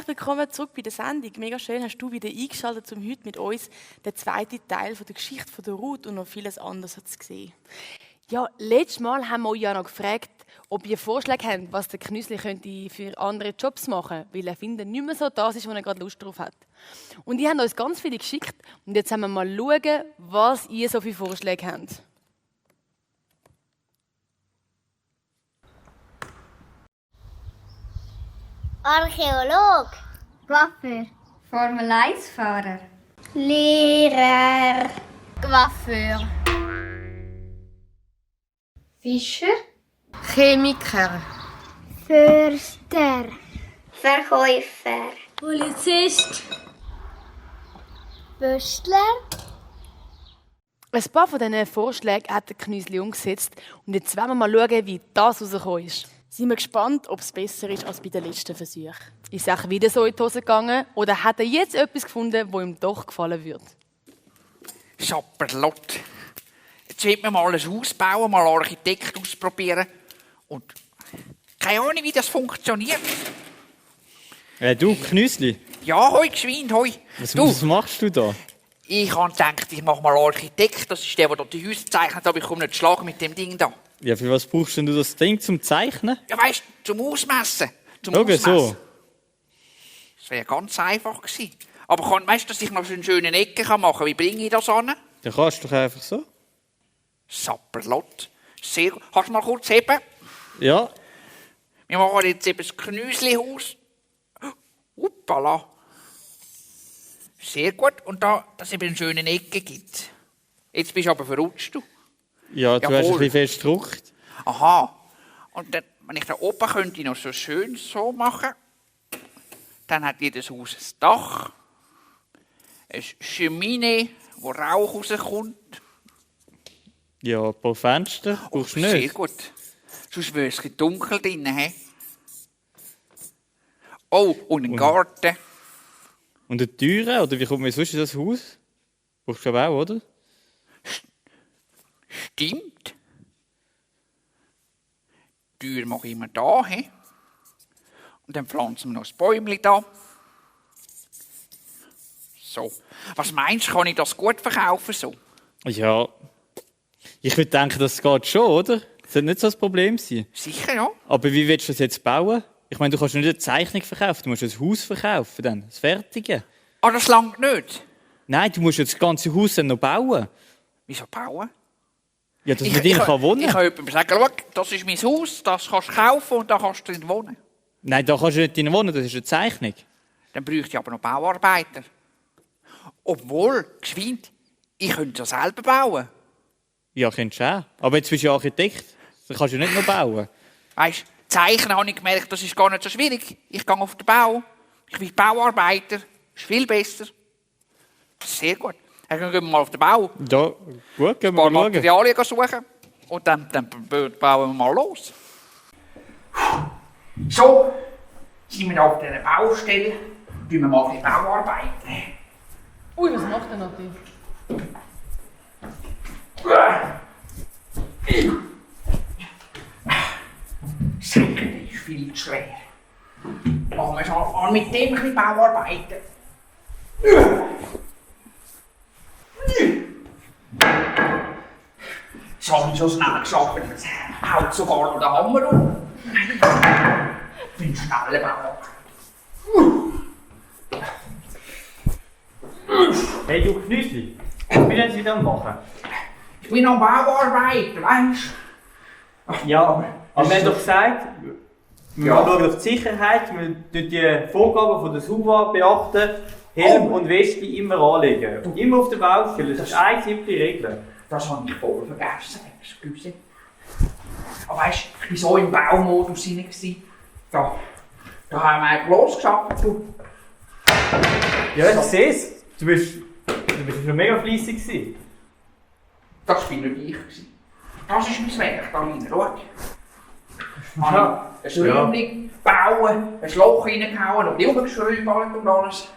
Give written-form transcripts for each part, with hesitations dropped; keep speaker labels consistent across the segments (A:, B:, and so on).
A: willkommen zurück bei der Sendung. Mega schön, hast du wieder eingeschaltet, um heute mit uns den zweiten Teil von der Geschichte von der Ruth und noch vieles anderes zu sehen.
B: Ja, letztes Mal haben wir euch ja noch gefragt, ob ihr Vorschläge habt, was der Knüssli könnte für andere Jobs machen könnte, weil er findet nicht mehr so das ist, wo er gerade Lust drauf hat. Und ihr habt uns ganz viele geschickt und jetzt haben wir mal schauen, was ihr so für Vorschläge habt.
C: Archäolog,
D: Coiffeur, Formel-1-Fahrer,
C: Lehrer,
D: Coiffeur,
C: Fischer,
D: Chemiker,
C: Förster, Verkäufer,
D: Polizist,
C: Böstler,
B: Ein paar von diesen Vorschlägen hat der Knüssli umgesetzt und jetzt wollen wir mal schauen, wie das rausgekommen ist.
A: Sind wir gespannt, ob es besser ist als bei den letzten Versuchen.
B: Ist es wieder so in die Hose gegangen oder hat er jetzt etwas gefunden, das ihm doch gefallen wird?
E: Schapperlott. Jetzt wird man mal ein Haus bauen, mal Architekt ausprobieren. Und keine Ahnung, wie das funktioniert.
F: Du, Knüssli,
E: Ja, hoi, geschwind, hoi.
F: was machst du da?
E: Ich habe gedacht, ich mache mal Architekt. Das ist der die Häuser zeichnet, aber ich komme nicht schlagen mit dem Ding da.
F: Ja, für was brauchst denn du das Ding zum Zeichnen?
E: Ja, weißt du, zum Ausmessen.
F: Schau so.
E: Das wäre ganz einfach gewesen. Aber weißt du, dass ich noch so eine schöne Ecke machen kann? Wie bringe ich das an?
F: Dann kannst du doch einfach so.
E: Sapperlott. Sehr gut. Kannst du mal kurz heben?
F: Ja.
E: Wir machen jetzt eben das Knüslihaus. Uppala. Sehr gut. Und da, dass es eben eine schöne Ecke gibt. Jetzt bist du aber verrutscht. Du.
F: Ja, du hast ein
E: Jawohl.
F: bisschen fest gedruckt.
E: Aha. Und dann, wenn ich da oben könnte noch so schön so machen, dann hat jedes Haus ein Dach, eine Cheminée, wo Rauch rauskommt.
F: Ja, ein paar Fenster brauchst du
E: Sehr
F: nicht.
E: gut. Sonst wäre es ein bisschen dunkel drin. He? Oh, und ein Garten.
F: Und eine Türe, oder wie kommt man sonst in das Haus? Brauchst du aber auch, oder?
E: Stimmt. Die Tür mache ich immer da. He? Und dann pflanzen wir noch ein Bäumchen da. So. Was meinst du, kann ich das gut verkaufen? So?
F: Ja. Ich würde denken, das geht schon, oder? Das sollte nicht so ein Problem sein.
E: Sicher, ja.
F: Aber wie willst du das jetzt bauen? Ich meine, du kannst nicht eine Zeichnung verkaufen, du musst ein Haus verkaufen, dann, das Fertige.
E: Aber das langt nicht.
F: Nein, du musst jetzt das ganze Haus dann noch bauen.
E: Wieso bauen?
F: Ja, dass man drin kann wohnen.
E: Ich kann jemandem sagen, schau, das ist mein Haus, das kannst du kaufen und da kannst du drin wohnen.
F: Nein, da kannst du nicht drin wohnen, das ist eine Zeichnung.
E: Dann bräuchte ich aber noch Bauarbeiter. Obwohl, geschwind, ich könnte das selber bauen.
F: Ja, könntest du auch. Aber jetzt bist du ja Architekt, dann kannst du nicht noch bauen.
E: Weißt du, Zeichnen habe ich gemerkt, das ist gar nicht so schwierig. Ich gehe auf den Bau, ich bin Bauarbeiter, ist viel besser. Sehr gut. Dann gehen wir mal auf den Bau, ein
F: Ja, gut, gehen wir
E: paar
F: mal schauen.
E: Materialien suchen und dann bauen wir mal los. So, sind wir auf dieser Baustelle, tun wir mal ein bisschen Bauarbeiten.
B: Ui, was macht er noch?
E: Säcke ist viel zu schwer. Machen wir schon mal mit dem ein bisschen Bauarbeiten. Das habe ich so schnell geschafft, jetzt haut sogar noch der Hammer um. Ich bin schneller Bauer.
G: Hey du Knüssli, was will Sie dann machen?
E: Ich bin am Bauarbeiter, weißt du?
G: Ja, aber wir haben doch gesagt, wir
E: Ja.
G: schauen auf die Sicherheit, wir tun die Vorgaben von der SUVA beachten, Helm und Weste immer anlegen. Immer auf der Baustelle, das ist eine simple Regel.
E: Das habe ich voll vergessen, excuse. Aber weißt du, ich war so im Baumodus hinein. Da haben wir eigentlich losgeschafft. Du.
G: Ja, ich sehe es. Du bist schon mega fleissig gewesen.
E: Das war nicht ich. Das ist mein Werk da rein, schau.
G: Ja.
E: Ein Strömling bauen, ein Loch reingehauen, und die umgeschraubt und alles.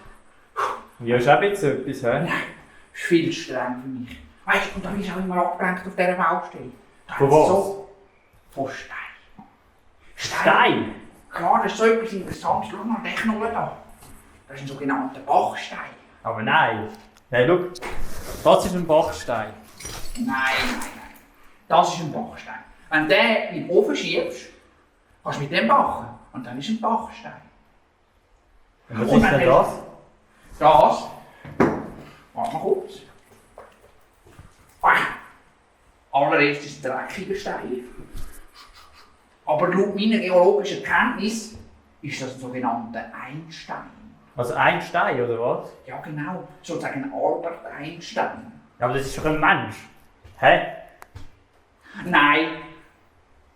G: Ja, ist auch jetzt etwas, hä?
E: Nein, das ist viel streng für mich. Weißt du, und da bist du auch immer abgelenkt auf dieser Baustelle. Da
G: Von
E: hat's
G: was?
E: So, von Stein.
G: Stein?
E: Klar, das ist so etwas Interessantes. Schau mal, den Knochen da. Das ist ein sogenannter Bachstein.
G: Aber nein. Nein, schau. Das ist ein Bachstein.
E: Nein. Das ist ein Bachstein. Wenn du den in den Ofen schiebst, kannst du mit dem backen. Und dann ist ein Bachstein.
G: Und was ist denn das?
E: Das. Warte mal kurz. Allererst ist es ein dreckiger Stein. Aber laut meiner geologischen Kenntnis ist das ein sogenannter Einstein.
G: Also ein Stein, oder was?
E: Ja, genau. Sozusagen Albert Einstein.
G: Ja, aber das ist doch ein Mensch. Hä?
E: Nein.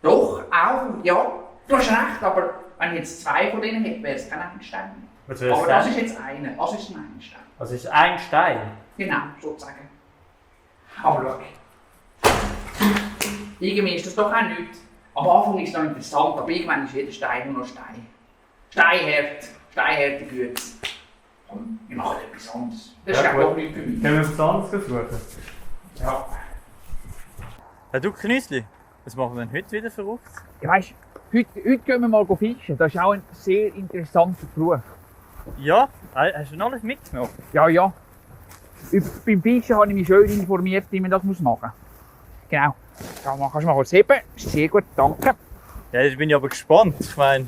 E: Doch, auch, ja. Du hast recht, aber wenn ich jetzt zwei von denen hätte, wäre es kein Einstein.
G: Was wäre
E: Aber
G: das
E: das
G: denn?
E: ist jetzt einer. Das ist ein Einstein.
G: Das ist ein Stein.
E: Genau, sozusagen. Aber schau. Irgendwie ist das doch auch nichts. Am Anfang ist es noch interessant, aber irgendwann ist jeder Stein nur noch Stein. Steinhärte Güte. Komm, wir machen etwas anderes. Das ist
G: Ja,
E: doch
G: gut.
E: nicht für mich.
G: Können wir etwas anderes suchen?
E: Ja.
F: Ja, du Knüsli, was machen wir denn heute wieder verrückt?
E: Ja, weißt, heute gehen wir mal fischen. Das ist auch ein sehr interessanter Beruf.
F: Ja, hast du denn alles mitgenommen?
E: Ja. Beim Fischen habe ich mich schön informiert, wie man das machen muss. Genau. Da kannst du mal kurz heben. Sehr gut, danke.
F: Ja, jetzt bin ich aber gespannt. Ich meine,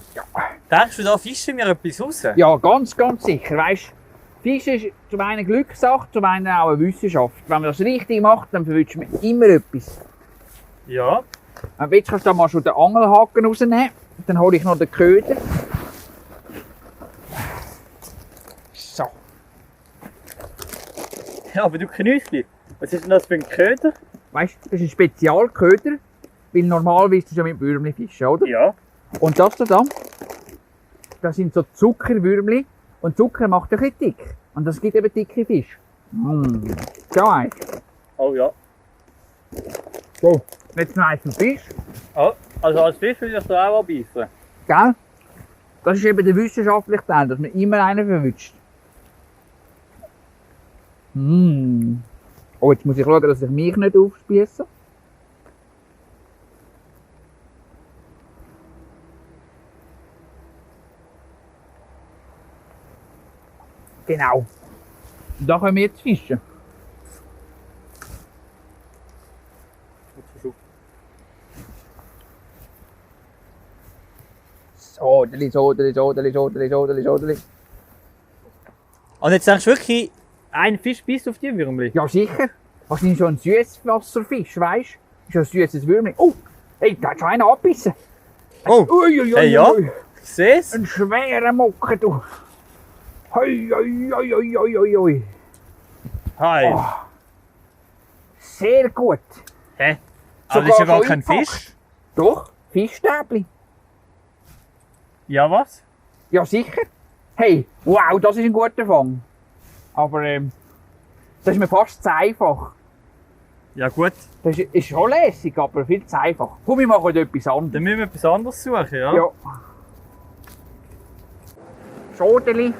F: denkst du, da fischen wir etwas raus?
E: Ja, ganz sicher. Weißt, Fischen ist zum einen Glückssache, zum anderen auch eine Wissenschaft. Wenn man das richtig macht, dann verwünscht man immer etwas.
F: Ja.
E: Jetzt kannst du da mal schon den Angelhaken rausnehmen. Dann hole ich noch den Köder. So.
F: Ja, aber du Knüsli, was ist denn das für ein Köder?
E: Weißt du, das ist ein Spezialköder, weil normalerweise ist es ja mit Würmli fischen, oder?
F: Ja.
E: Und das da, das sind so Zuckerwürmli. Und Zucker macht ein bisschen dick. Und das gibt eben dicke Fisch. So eins.
F: Oh ja.
E: So, jetzt noch eins zum Fisch.
F: Oh, also als Fisch will ich da auch anbeißen.
E: Gell? Das ist eben der wissenschaftliche Teil, dass man immer einen verwünscht. Oh, jetzt muss ich schauen, dass ich mich nicht aufspieße. Genau. Und da können wir jetzt fischen. Sodeli.
F: Und jetzt denkst du wirklich, ein Fisch beißt auf die Würmli?
E: Ja, sicher. Wahrscheinlich so ein Süßwasserfisch, weißt du? Ist ja ein süßes Würmli. Oh, hey, da hat schon einer abgebissen.
F: Oh,
E: Ui.
F: hey, ja. Ich sehe es.
E: Ein schwerer Mocken, du. Hoi.
F: Hi.
E: Oh. Sehr gut.
F: Hä? Aber das ist ja gar
E: so
F: kein
E: eingepackt.
F: Fisch.
E: Doch, Fischstäbli.
F: Ja, was?
E: Ja, sicher. Hey, wow, das ist ein guter Fang. Aber das ist mir fast zu einfach.
F: Ja gut,
E: Das ist schon lässig, aber viel zu einfach. Komm, wir machen etwas anderes.
F: dann müssen wir etwas anderes suchen, ja?
E: Ja. Sodeli.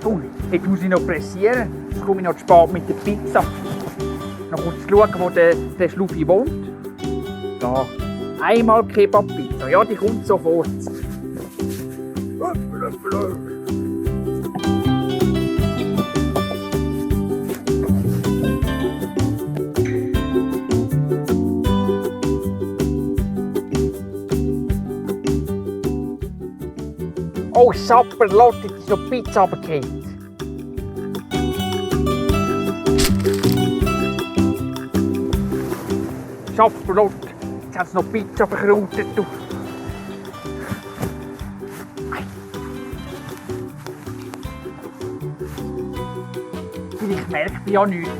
E: Ui, jetzt muss ich noch pressieren. Jetzt komme ich noch zu spät mit der Pizza. Noch kurz schauen, wo der Schluffi wohnt. Da. Einmal Kebab-Pizza. Ja, die kommt sofort. Oh, Sapperlot, jetzt ist noch Pizza runtergefallen. Sapperlot, jetzt hat es noch Pizza verkrautet. Du. Ei. Vielleicht merkt man ja nichts.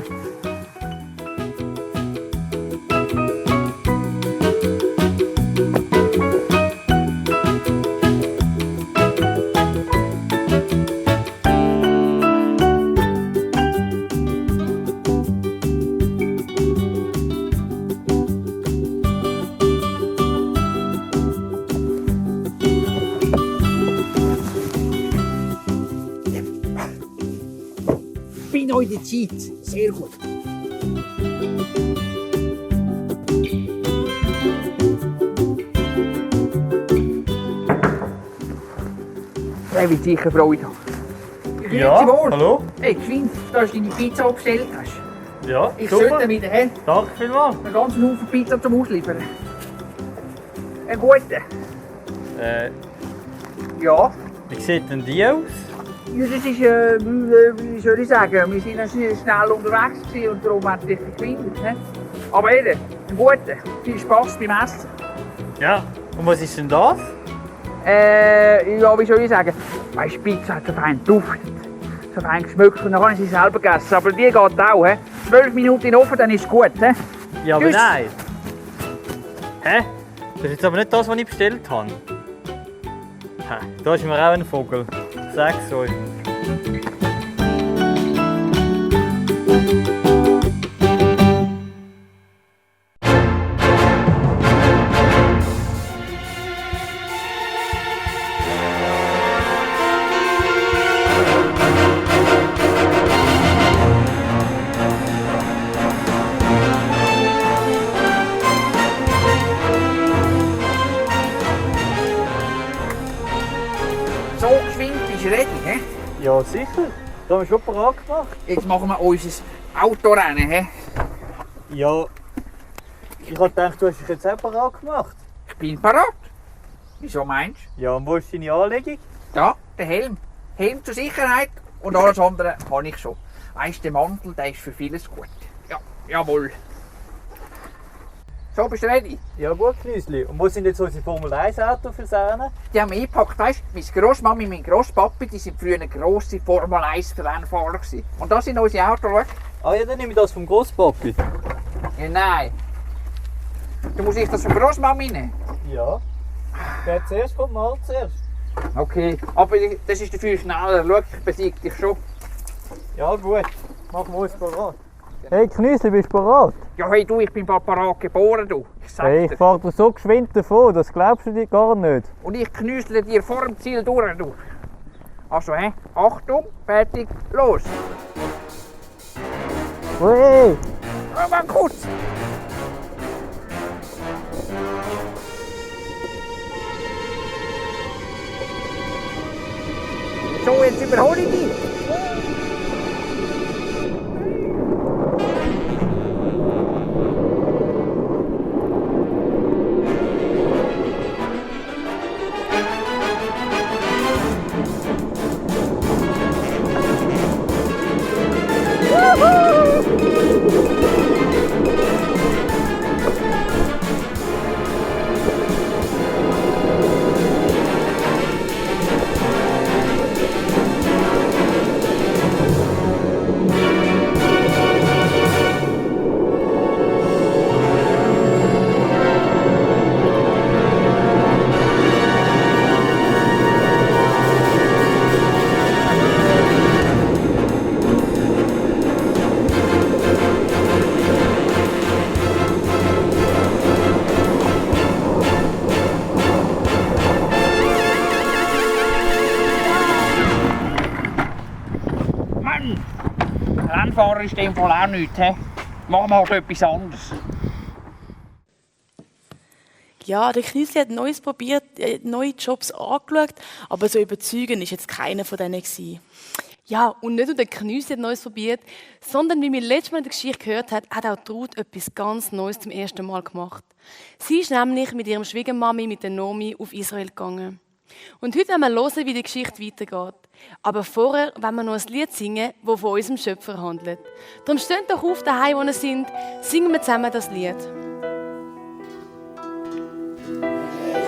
E: Bin heute die Zeit. Sehr gut. Der wird sicher Freude haben.
G: Ja, hallo?
E: Hey, geschwind, da ist deine Pizza abgestellt hast.
G: Ja,
E: Ich
G: super.
E: sollte wieder, hä?
G: Danke vielmals.
E: Einen ganzen Haufen Pizza zum Ausliefern. Einen guten. Ja.
G: Wie sieht denn die aus?
E: Ja, das ist, wie soll ich sagen, wir sind schnell unterwegs gewesen und darum hat es dich geschwindet. He? Aber eben, einen guten. Viel Spass beim Essen.
G: Ja. Und was ist denn das?
E: Ja, wie soll ich sagen, weißt, Pizza hat so fein Duft, so fein geschmückt und dann kann ich sie selber gegessen. Aber die geht auch, he? 12 Minuten in den Ofen, dann ist es gut. He?
G: Ja, aber
E: Tschüss.
G: nein. Hä? Das ist jetzt aber nicht das, was ich bestellt habe. Hä? Da ist mir auch ein Vogel. Sag's euch.
E: So, geschwind, bist du ready, he?
G: Ja, sicher. Das haben wir schon parat gemacht.
E: Jetzt machen wir unser Autorennen, he?
G: Ja. Ich habe gedacht, du hast dich jetzt auch parat gemacht.
E: Ich bin parat. Wieso meinst
G: Ja, und wo ist deine Anlegung?
E: du? Da, der Helm. Helm zur Sicherheit und alles andere habe ich schon. Weisst, der Mantel, der ist für vieles gut. Ja, jawohl. So, bist du ready?
G: Ja gut, Knüsli. Und wo sind jetzt unsere Formel 1 Autos für Sahne?
E: Die haben wir eingepackt, weisst du? Meine Grossmami und mein Grosspapi, die sind früher grosse Formel 1 Rennfahrer gewesen. Und das sind unsere Autos, schau.
G: Ah ja, dann nehme ich das vom Grosspapi.
E: Ja, nein. Du musst ich das von Grossmami nehmen.
G: Ja. Wer zuerst kommt, mal zuerst.
E: Okay, aber das ist dafür schneller. Schau, ich besiege dich schon.
G: Ja gut, machen wir uns parat. Hey Knüsli, bist du parat?
E: Ja, hey du, ich bin parat geboren, du. Ich sag
G: Hey, ich
E: dir.
G: fahre so geschwind davon, das glaubst du dir gar nicht.
E: Und ich knüstle dir vor dem Ziel durch, du. Also, hä? Achtung, fertig, los.
G: Hey!
E: Mal kurz. So, jetzt überhole ich dich. Mann, Rennfahrer ist in dem Fall auch nichts. He? Machen wir halt etwas anderes.
A: Ja, der Knüsli hat Neues probiert, neue Jobs angeschaut, aber so überzeugend ist jetzt keiner von denen gewesen.
B: Ja, und nicht nur der Knüsli hat Neues probiert, sondern wie wir letztes Mal in der Geschichte gehört haben, hat auch Ruth etwas ganz Neues zum ersten Mal gemacht. Sie ist nämlich mit ihrem Schwiegermami, mit der Nomi, auf Israel gegangen. Und heute wollen wir hören, wie die Geschichte weitergeht. Aber vorher wollen wir noch ein Lied singen, das von unserem Schöpfer handelt. Darum steht doch auf, daheim, wo ihr seid, singen wir zusammen das Lied.
C: Herrscher,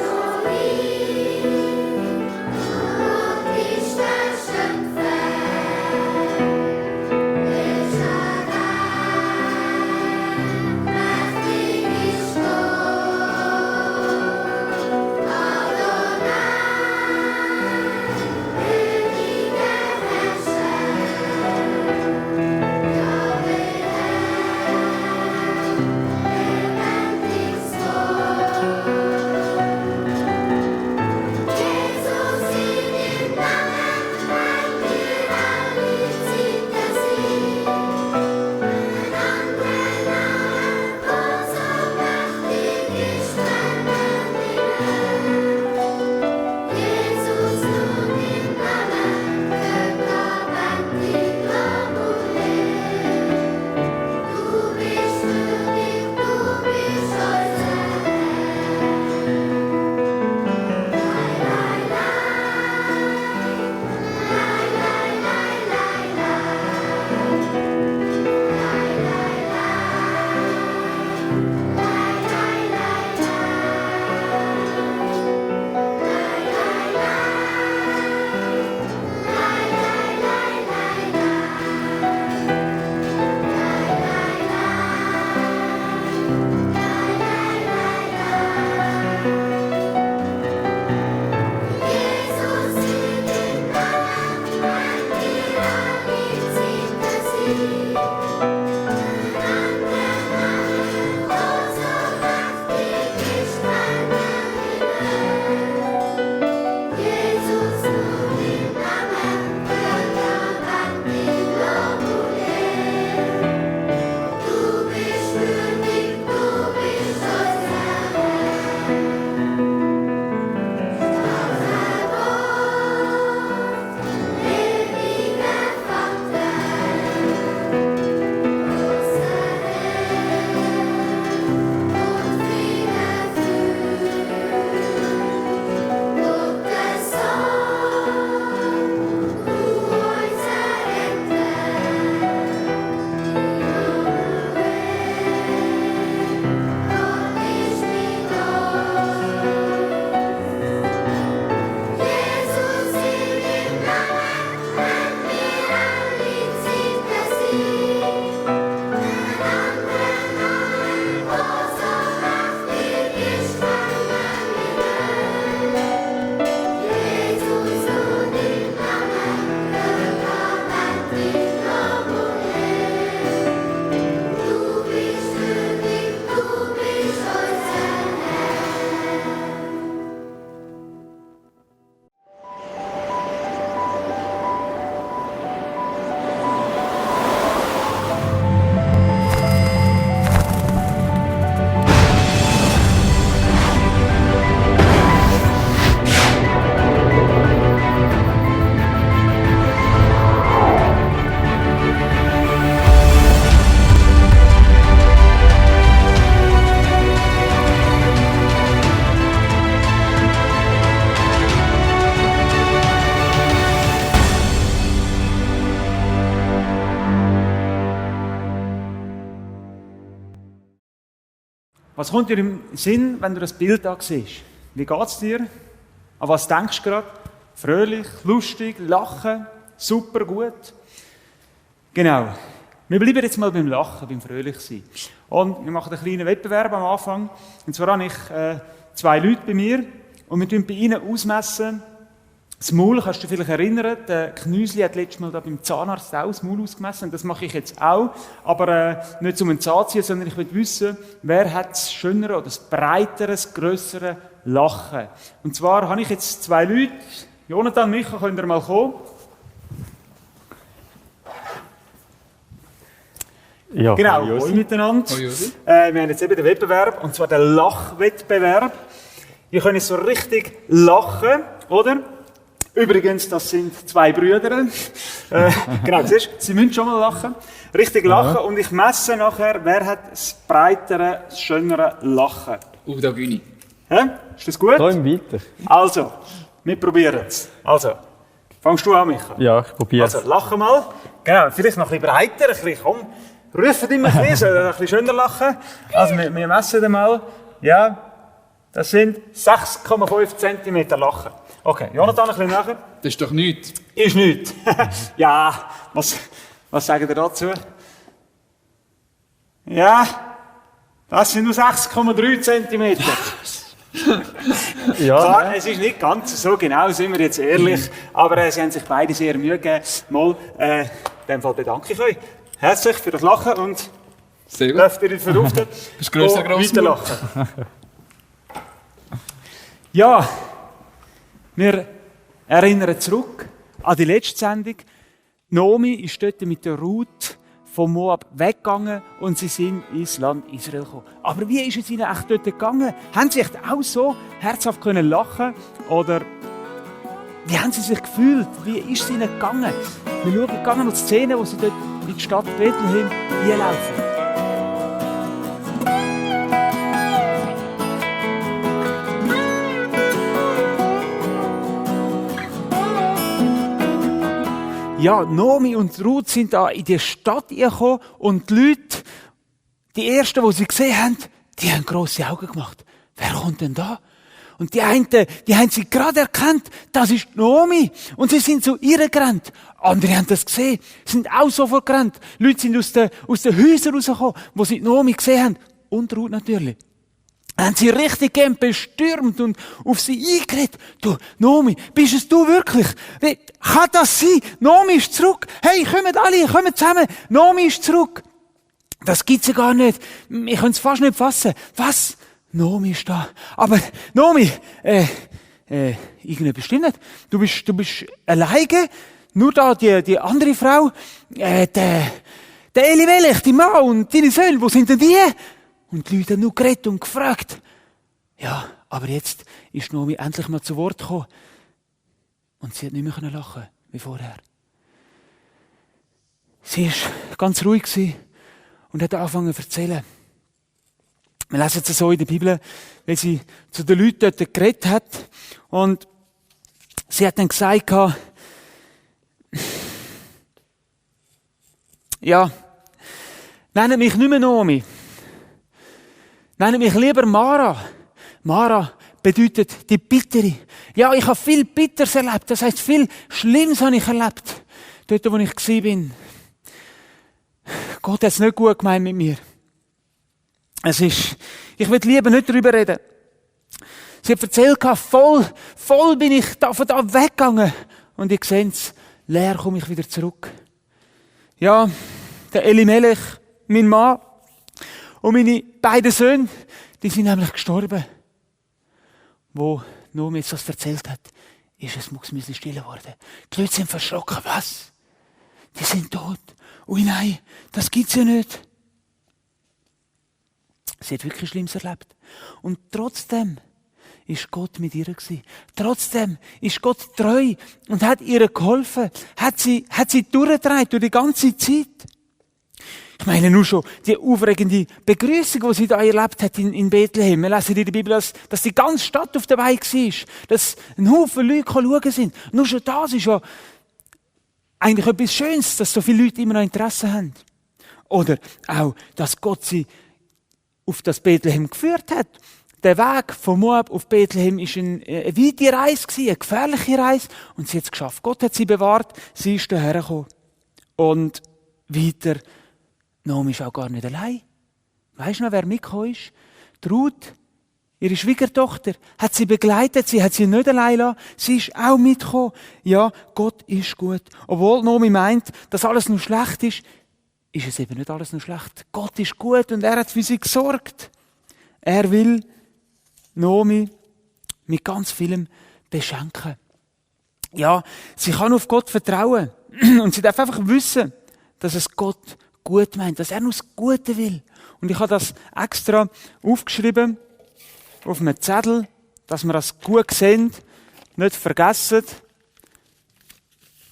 H: Was kommt dir im Sinn, wenn du das Bild da siehst? Wie geht es dir? An was denkst du gerade? Fröhlich, lustig, lachen, super, gut? Genau. Wir bleiben jetzt mal beim Lachen, beim Fröhlichsein. Und wir machen einen kleinen Wettbewerb am Anfang. Und zwar habe ich 2 Leute bei mir und wir messen bei ihnen ausmessen. Das Maul, kannst du dich vielleicht erinnern, der Knüsli hat letztes Mal da beim Zahnarzt auch das Maul ausgemessen. Und das mache ich jetzt auch. Aber nicht zum Zahn ziehen, sondern ich will wissen, wer hat das schönere oder das breitere, das grössere Lachen. Und zwar habe ich jetzt 2 Leute. Jonathan, Micha, könnt ihr mal kommen?
G: Ja,
H: genau, hallo miteinander. Wir haben jetzt eben den Wettbewerb, und zwar den Lachwettbewerb. Ihr könnt so richtig lachen, oder? Übrigens, das sind 2 Brüder. Genau, siehst du, sie müssen schon mal lachen. Richtig lachen. Ja. Und ich messe nachher, wer hat das breitere, das schönere Lachen.
E: Da bin ich.
H: Ist das gut?
G: Träum weiter.
H: Also, wir probieren es. Also, fangst du an, Micha?
G: Ja, ich probiere es.
H: Also, lachen mal. Genau, vielleicht noch ein bisschen breiter, ein bisschen, komm. Rufen immer ein bisschen, ein bisschen schöner lachen. Also, wir messen den mal. Ja, das sind 6,5 cm Lachen. Okay, Jonathan, ein bisschen nachher.
E: Das ist doch nichts.
H: Ist nichts. Ja, was sagen ihr dazu? Ja, das sind nur 6,3 cm.
G: Ja,
H: klar, es ist nicht ganz so genau, sind wir jetzt ehrlich, aber sie haben sich beide sehr Mühe gegeben. Mal, in dem Fall bedanke ich euch herzlich für das Lachen und dürft ihr verruften und weiterlachen. Ja, wir erinnern zurück an die letzte Sendung. Naomi ist dort mit der Ruth von Moab weggegangen und sie sind ins Land Israel gekommen. Aber wie ist es ihnen echt dort gegangen? Haben sie echt auch so herzhaft können lachen? Oder wie haben sie sich gefühlt? Wie ist es ihnen gegangen? Wir schauen die Szene, wo sie dort in die Stadt Bethlehem hinlaufen. Ja, Naomi und Ruth sind da in die Stadt gekommen und die Leute, die Ersten, die sie gesehen haben, die haben grosse Augen gemacht. Wer kommt denn da? Und die einen, die haben sie gerade erkannt, das ist Naomi. Und sie sind zu ihr gerannt. Andere haben das gesehen, sind auch sofort gerannt. Leute sind aus den Häusern rausgekommen, wo sie Naomi gesehen haben. Und Ruth natürlich. Haben sie richtig gern bestürmt und auf sie eingeredet. Du, Naomi, bist es du wirklich? Wie kann das sein? Naomi ist zurück. Hey, kommt alle, kommt zusammen. Naomi ist zurück. Das gibt's ja gar nicht. Ich kann es fast nicht fassen. Was? Naomi ist da. Aber, Naomi, irgendetwas stimmt nicht. Du bist alleine. Nur da, die andere Frau, der Elimelech, die Mann und deine Söhne, wo sind denn die? Und die Leute haben nur geredet und gefragt. Ja, aber jetzt ist Naomi endlich mal zu Wort gekommen. Und sie hat nicht mehr lachen wie vorher. Sie war ganz ruhig und hat angefangen zu erzählen. Wir lesen es so in der Bibel, wie sie zu den Leuten dort geredet hat. Und sie hat dann gesagt, ja, nennt mich nicht mehr Naomi. Nennt mich lieber Mara. Mara bedeutet die Bittere. Ja, ich habe viel Bitteres erlebt. Das heisst, viel Schlimmes habe ich erlebt. Dort, wo ich war. Gott hat es nicht gut gemeint mit mir. Ich will lieber nicht darüber reden. Sie hat erzählt, voll bin ich von da weggegangen. Und ihr seht es, leer komme ich wieder zurück. Ja, der Elimelech, mein Mann, und meine beiden Söhne, die sind nämlich gestorben. Wo Naomi jetzt das erzählt hat, ist es mucksmäuschen still geworden. Die Leute sind verschrocken. Was? Die sind tot. Ui nein, das gibt's ja nicht. Sie hat wirklich Schlimmes erlebt. Und trotzdem ist Gott mit ihr gewesen. Trotzdem ist Gott treu und hat ihr geholfen. Hat sie durchgetragen durch die ganze Zeit. Ich meine nur schon die aufregende Begrüßung, die sie da erlebt hat in Bethlehem. Wir lesen in der Bibel, dass die ganze Stadt auf der Weih war. Dass ein Haufen Leute schauen sind. Nur schon das ist ja eigentlich etwas Schönes, dass so viele Leute immer noch Interesse haben. Oder auch, dass Gott sie auf das Bethlehem geführt hat. Der Weg von Moab auf Bethlehem war eine weite Reise, eine gefährliche Reise. Und sie hat es geschafft. Gott hat sie bewahrt, sie ist hierher gekommen. Und weiter, Naomi ist auch gar nicht allein. Weisst du noch, wer mitgekommen ist? Die Ruth, ihre Schwiegertochter, hat sie begleitet, sie hat sie nicht allein gelassen. Sie ist auch mitgekommen. Ja, Gott ist gut. Obwohl Naomi meint, dass alles nur schlecht ist es eben nicht alles nur schlecht. Gott ist gut und er hat für sie gesorgt. Er will Naomi mit ganz vielem beschenken. Ja, sie kann auf Gott vertrauen. Und sie darf einfach wissen, dass es Gott gut meint, dass er nur das Gute will. Und ich habe das extra aufgeschrieben auf einem Zettel, dass wir das gut sehen, nicht vergessen.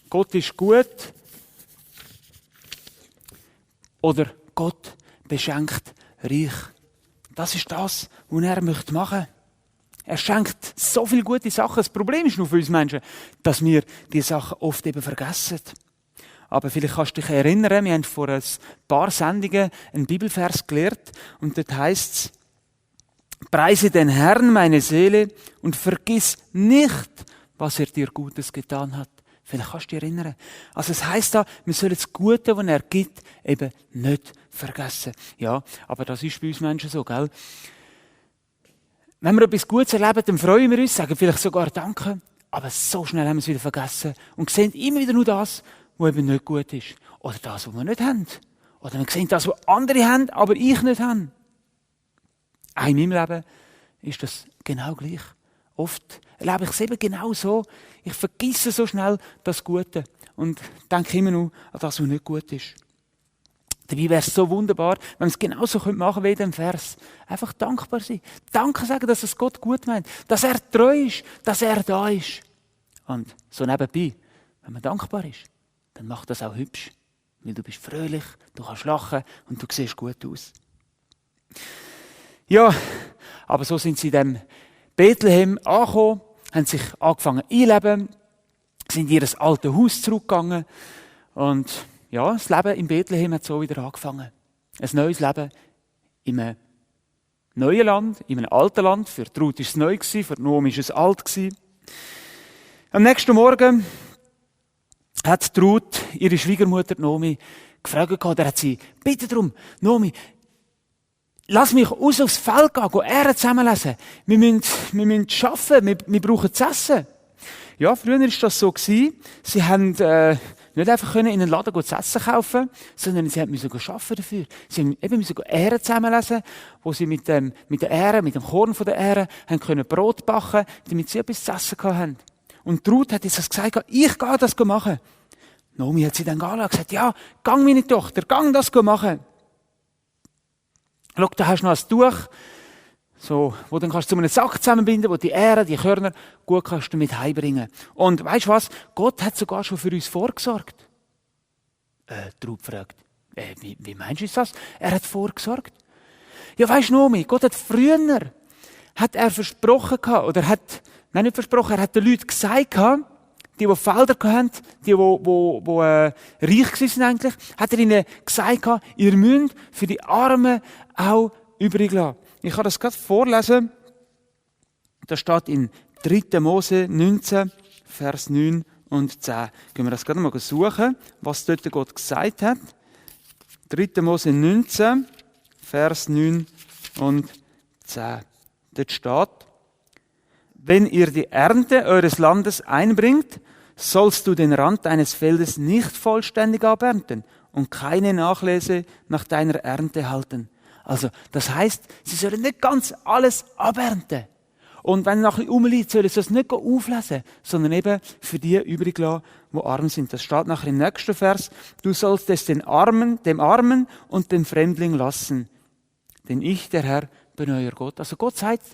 H: Gott ist gut. Oder Gott beschenkt reich. Das ist das, was er machen möchte. Er schenkt so viele gute Sachen. Das Problem ist nur für uns Menschen, dass wir diese Sachen oft eben vergessen. Aber vielleicht kannst du dich erinnern, wir haben vor ein paar Sendungen einen Bibelvers gelehrt und dort heisst es: Preise den Herrn, meine Seele, und vergiss nicht, was er dir Gutes getan hat. Vielleicht kannst du dich erinnern. Also es heisst da, wir sollen das Gute, was er gibt, eben nicht vergessen. Ja, aber das ist bei uns Menschen so, gell? Wenn wir etwas Gutes erleben, dann freuen wir uns, sagen vielleicht sogar Danke, aber so schnell haben wir es wieder vergessen und sehen immer wieder nur das, was eben nicht gut ist. Oder das, was wir nicht haben. Oder wir sehen das, was andere haben, aber ich nicht habe. Auch in meinem Leben ist das genau gleich. Oft erlebe ich es eben genau so. Ich vergesse so schnell das Gute und denke immer nur an das, was nicht gut ist. Dabei wäre es so wunderbar, wenn wir es genauso machen könnte wie in dem Vers. Einfach dankbar sein. Danke sagen, dass es Gott gut meint. Dass er treu ist, dass er da ist. Und so nebenbei, wenn man dankbar ist, dann macht das auch hübsch. Weil du bist fröhlich, du kannst lachen und du siehst gut aus. Ja, aber so sind sie in dem Bethlehem angekommen, haben sich angefangen einzuleben, sind in ihr altes Haus zurückgegangen und ja, das Leben in Bethlehem hat so wieder angefangen. Ein neues Leben in einem neuen Land, in einem alten Land. Für die Ruth war es neu, für die Naomi war es alt. Am nächsten Morgen hat die Ruth ihre Schwiegermutter Naomi gefragt, oder hat sie, bitte darum, Naomi, lass mich raus aufs Feld gehen Ähren zusammenlesen. Wir müssen arbeiten, wir brauchen zu essen. Ja, früher war das so. Sie haben nicht einfach in einen Laden zu essen kaufen, sondern sie mussten arbeiten dafür. Sie mussten eben Ähren zusammenlesen, wo sie mit dem Korn von der Ähren haben Brot backen, damit sie etwas zu essen hatten. Und Ruth hat jetzt gesagt, ich gehe das machen. Naomi hat sie dann angeschaut und gesagt, ja, gang meine Tochter, gang das machen. Schau, da hast du noch ein Tuch, so, wo dann kannst du zu einem Sack zusammenbinden, wo die Ähren, die Körner, gut kannst du mit heimbringen. Und weisst du was? Gott hat sogar schon für uns vorgesorgt. Die Ruth fragt, wie meinst du das? Er hat vorgesorgt. Ja, weisst du, Naomi, Gott hat früher, hat er versprochen gehabt, oder nein, nicht versprochen, er hat den Leuten gesagt gehabt, die Felder hatten, die reich waren eigentlich, hat er ihnen gesagt gehabt, ihr müsst für die Armen auch übrig lassen. Ich kann das gerade vorlesen. Das steht in 3. Mose 19, Vers 9 und 10. Gehen wir das gerade mal suchen, was dort Gott gesagt hat. 3. Mose 19, Vers 9 und 10. Dort steht: Wenn ihr die Ernte eures Landes einbringt, sollst du den Rand deines Feldes nicht vollständig abernten und keine Nachlese nach deiner Ernte halten. Also, das heisst, sie sollen nicht ganz alles abernten. Und wenn noch ein bisschen rumliegt, sollen sie das nicht auflesen, sondern eben für die übrig lassen, die arm sind. Das steht nachher im nächsten Vers. Du sollst es dem Armen und dem Fremdling lassen. Denn ich, der Herr, bin euer Gott. Also Gott sagt,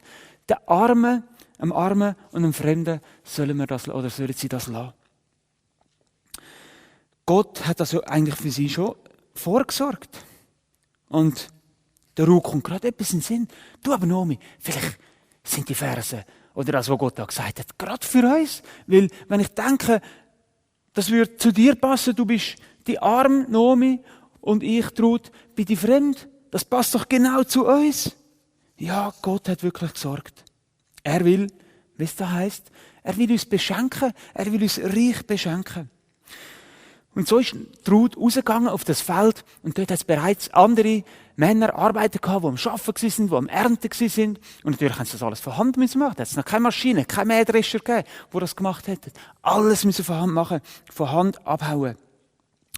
H: dem Armen und dem Fremden sollen sie das lassen. Gott hat also eigentlich für sie schon vorgesorgt. Und der Ruhe kommt gerade etwas in den Sinn. Du aber, Naomi, vielleicht sind die Verse oder das, was Gott da gesagt hat, gerade für uns. Weil, wenn ich denke, das würde zu dir passen, du bist die arme Naomi und ich, Ruth, bin die fremd das passt doch genau zu uns. Ja, Gott hat wirklich gesorgt. Er will, wie es da heisst, er will uns beschenken, er will uns reich beschenken. Und so ist Ruth rausgegangen auf das Feld und dort hat es bereits andere Männer, Arbeiter gehabt, die am Arbeiten waren, die am Ernten waren. Und natürlich haben sie das alles von Hand machen. Da hat es noch keine Maschine, keine Mähdrescher gegeben, die das gemacht hätten. Alles müssen von Hand machen, von Hand abhauen.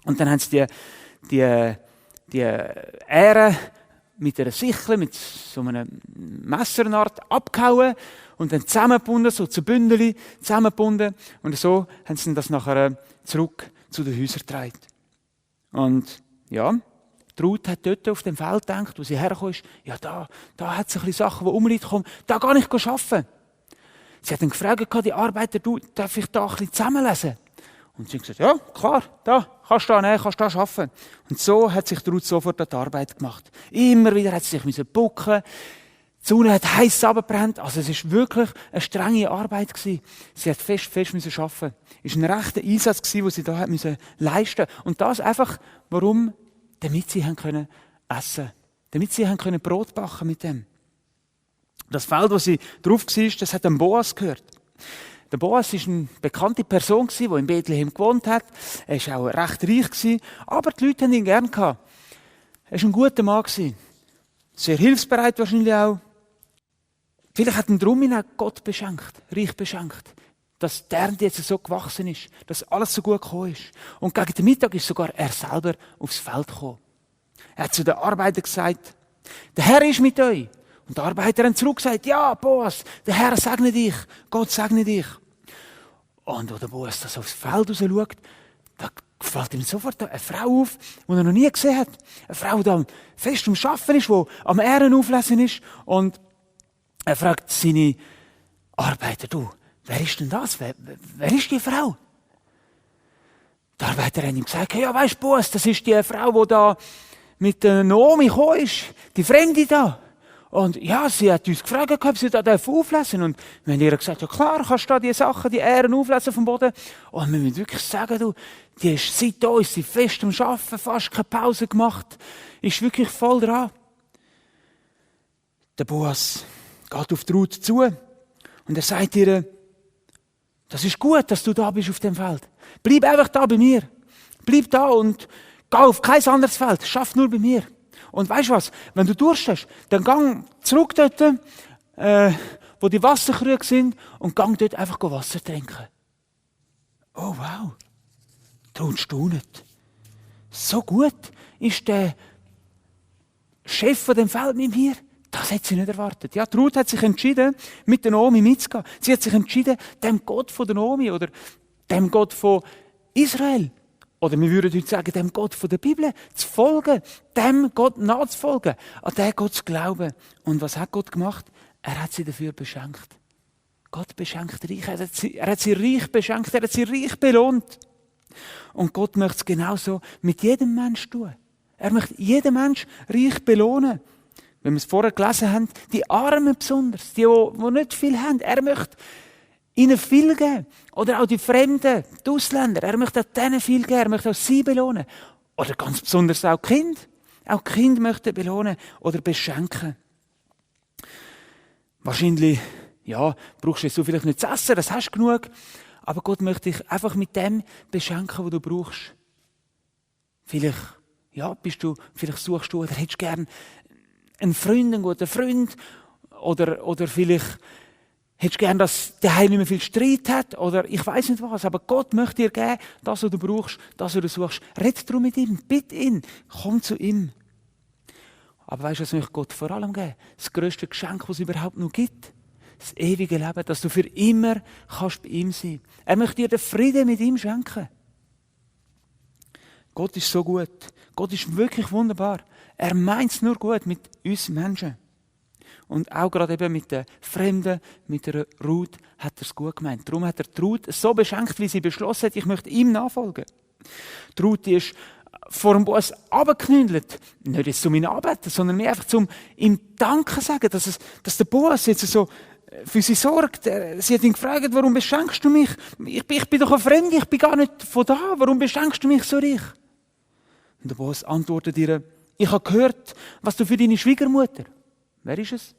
H: Und dann haben sie die Ähren mit einer Sichel, mit so einer Messerart abgehauen und dann zusammengebunden, so zu Bündeli zusammengebunden. Und so haben sie das nachher zurück zu den Häusern getragen. Und ja, die Ruth hat dort auf dem Feld gedacht, wo sie hergekommen ist, ja, da hat es ein bisschen Sachen, die Umleute kommen, da kann ich arbeiten. Sie hat dann gefragt, die Arbeiter, darf ich da ein bisschen zusammenlesen? Und sie hat gesagt, ja, klar, da kannst du arbeiten. Und so hat sich die Ruth sofort an die Arbeit gemacht. Immer wieder hat sie sich bucken. Die Sonne hat heiß runtergebrannt. Also es war wirklich eine strenge Arbeit gewesen. Sie hat fest arbeiten. Es war ein rechter Einsatz gewesen, den sie da leisten musste. Und das einfach, warum? Damit sie können essen. Damit sie können Brot backen mit dem. Das Feld, wo sie drauf war, das hat dem Boas gehört. Der Boas war eine bekannte Person, die in Bethlehem gewohnt hat. Er war auch recht reich, aber die Leute haben ihn gern gehabt. Er war ein guter Mann. Sehr hilfsbereit wahrscheinlich auch. Vielleicht hat ihn darum auch Gott beschenkt, reich beschenkt. Dass die Ernte jetzt so gewachsen ist, dass alles so gut gekommen ist. Und gegen den Mittag ist sogar er selber aufs Feld gekommen. Er hat zu den Arbeitern gesagt, der Herr ist mit euch. Und die Arbeiter haben zurückgesagt, ja, Boas, der Herr segne dich, Gott segne dich. Und als der Boas das aufs Feld raus schaut, da fällt ihm sofort eine Frau auf, die er noch nie gesehen hat. Eine Frau, die da fest am Arbeiten ist, die am Ähren auflesen ist. Und er fragt seine Arbeiter, du, wer ist denn das? Wer ist die Frau? Die Arbeiter haben ihm gesagt, ja, weisst du, Boas, das ist die Frau, die da mit der Naomi gekommen ist, die Fremde da. Und ja, sie hat uns gefragt, ob sie da auflesen. Und wir haben ihr gesagt, ja klar, kannst du da die Sachen, die Ähren auflesen vom Boden. Und wir müssen wirklich sagen, du, die ist seit uns, sie fest am Arbeiten, fast keine Pause gemacht, ist wirklich voll dran. Der Boas geht auf die Ruth zu und er sagt ihr, das ist gut, dass du da bist auf dem Feld. Bleib einfach da bei mir. Bleib da und geh auf kein anderes Feld. Schaff nur bei mir. Und weißt du was? Wenn du Durst hast, dann gang zurück dort, wo die Wasserkrüge sind, und gang dort einfach Wasser trinken. Oh wow. Du staunet. So gut ist der Chef von dem Feld mit mir. Das hat sie nicht erwartet. Ja, die Ruth hat sich entschieden, mit der Naomi mitzugehen. Sie hat sich entschieden, dem Gott von der Naomi oder dem Gott von Israel, oder wir würden heute sagen, dem Gott von der Bibel zu folgen, dem Gott nachzufolgen, an den Gott zu glauben. Und was hat Gott gemacht? Er hat sie dafür beschenkt. Gott beschenkt reich. Er hat sie reich beschenkt, er hat sie reich belohnt. Und Gott möchte es genauso mit jedem Menschen tun. Er möchte jeden Menschen reich belohnen. Wenn wir es vorher gelesen haben, die Armen besonders, die nicht viel haben. Er möchte ihnen viel geben. Oder auch die Fremden, die Ausländer. Er möchte auch denen viel geben. Er möchte auch sie belohnen. Oder ganz besonders auch die Kinder. Auch die Kinder möchte er belohnen oder beschenken. Wahrscheinlich, ja, brauchst du jetzt so vielleicht nicht zu essen, das hast du genug. Aber Gott möchte dich einfach mit dem beschenken, was du brauchst. Vielleicht, ja, vielleicht suchst du oder hättest gern einen Freund, einen guten Freund. Oder vielleicht hättest du gern, dass der Heim nicht mehr viel Streit hat. Oder ich weiss nicht was. Aber Gott möchte dir geben, das, was du brauchst, das, was du suchst. Red darum mit ihm, bitte ihn, komm zu ihm. Aber weißt du, was möchte Gott vor allem geben? Das grösste Geschenk, das es überhaupt noch gibt. Das ewige Leben, dass du für immer kannst bei ihm sein. Er möchte dir den Frieden mit ihm schenken. Gott ist so gut. Gott ist wirklich wunderbar. Er meint es nur gut mit uns Menschen. Und auch gerade eben mit den Fremden, mit der Ruth, hat er es gut gemeint. Darum hat er die Ruth so beschenkt, wie sie beschlossen hat, ich möchte ihm nachfolgen. Die Ruth, die ist vor dem Boas runtergeknündelt. Nicht jetzt zum ihn anbeten, sondern mehr einfach zum ihm Danke sagen, dass der Boas jetzt so für sie sorgt. Sie hat ihn gefragt, warum beschenkst du mich? Ich bin doch ein Fremder, ich bin gar nicht von da. Warum beschenkst du mich so reich? Und der Boas antwortet ihr, ich habe gehört, was du für deine Schwiegermutter, wer ist es?